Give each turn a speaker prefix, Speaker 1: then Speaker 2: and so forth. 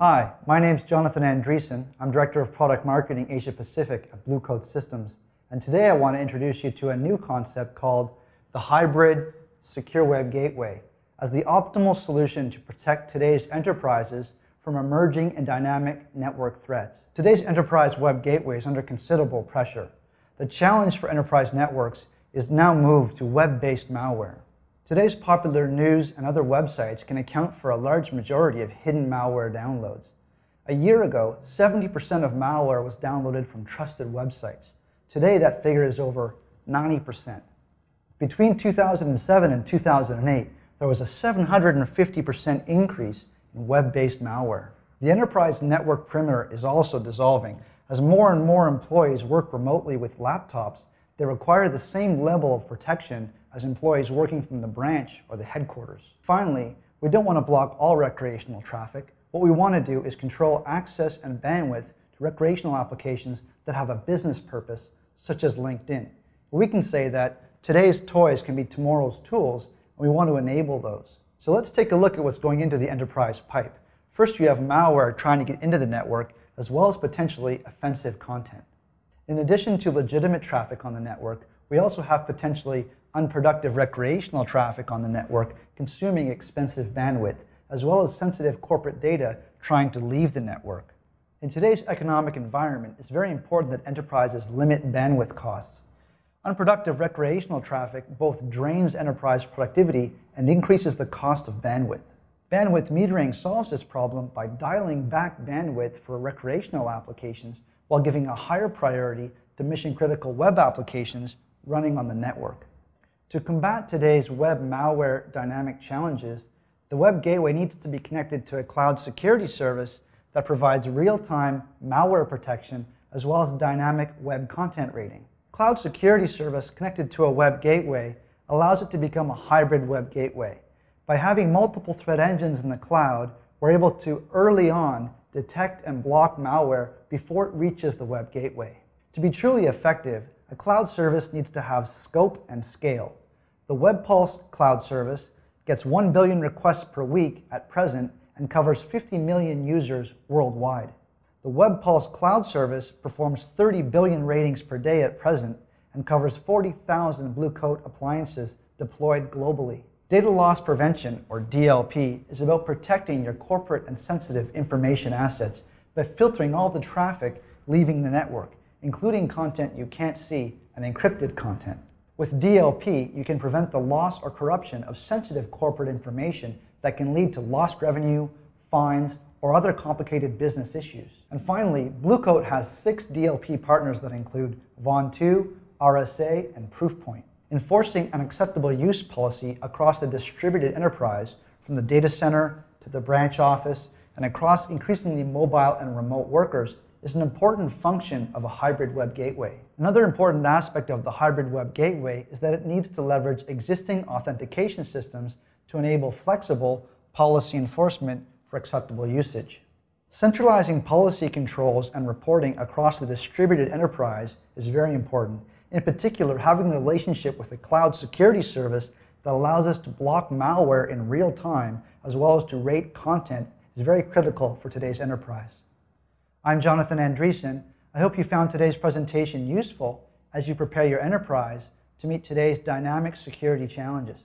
Speaker 1: Hi, my name is Jonathan Andreessen. I'm Director of Product Marketing Asia Pacific at Blue Coat Systems. And today I want to introduce you to a new concept called the hybrid secure web gateway as the optimal solution to protect today's enterprises from emerging and dynamic network threats. Today's enterprise web gateway is under considerable pressure. The challenge for enterprise networks is now moved to web-based malware. Today's popular news and other websites can account for a large majority of hidden malware downloads. A year ago, 70% of malware was downloaded from trusted websites. Today, that figure is over 90%. Between 2007 and 2008, there was a 750% increase in web-based malware. The enterprise network perimeter is also dissolving. As more and more employees work remotely with laptops, they require the same level of protection as employees working from the branch or the headquarters. Finally, we don't want to block all recreational traffic. What we want to do is control access and bandwidth to recreational applications that have a business purpose, such as LinkedIn. We can say that today's toys can be tomorrow's tools, and we want to enable those. So let's take a look at what's going into the enterprise pipe. First, you have malware trying to get into the network, as well as potentially offensive content. In addition to legitimate traffic on the network, we also have potentially unproductive recreational traffic on the network consuming expensive bandwidth, as well as sensitive corporate data trying to leave the network. In today's economic environment, it's very important that enterprises limit bandwidth costs. Unproductive recreational traffic both drains enterprise productivity and increases the cost of bandwidth. Bandwidth metering solves this problem by dialing back bandwidth for recreational applications while giving a higher priority to mission-critical web applications running on the network. To combat today's web malware dynamic challenges, the web gateway needs to be connected to a cloud security service that provides real-time malware protection as well as dynamic web content rating. Cloud security service connected to a web gateway allows it to become a hybrid web gateway. By having multiple threat engines in the cloud, we're able to early on detect and block malware before it reaches the web gateway. To be truly effective, a cloud service needs to have scope and scale. The WebPulse cloud service gets 1 billion requests per week at present and covers 50 million users worldwide. The WebPulse cloud service performs 30 billion ratings per day at present and covers 40,000 Blue Coat appliances deployed globally. Data loss prevention, or DLP, is about protecting your corporate and sensitive information assets by filtering all the traffic leaving the network, including content you can't see and encrypted content. With DLP, you can prevent the loss or corruption of sensitive corporate information that can lead to lost revenue, fines, or other complicated business issues. And finally, Blue Coat has 6 DLP partners that include Vontu, RSA, and Proofpoint. Enforcing an acceptable use policy across the distributed enterprise, from the data center to the branch office and across increasingly mobile and remote workers, is an important function of a hybrid web gateway. Another important aspect of the hybrid web gateway is that it needs to leverage existing authentication systems to enable flexible policy enforcement for acceptable usage. Centralizing policy controls and reporting across the distributed enterprise is very important. In particular, having a relationship with a cloud security service that allows us to block malware in real time as well as to rate content is very critical for today's enterprise. I'm Jonathan Andreessen. I hope you found today's presentation useful as you prepare your enterprise to meet today's dynamic security challenges.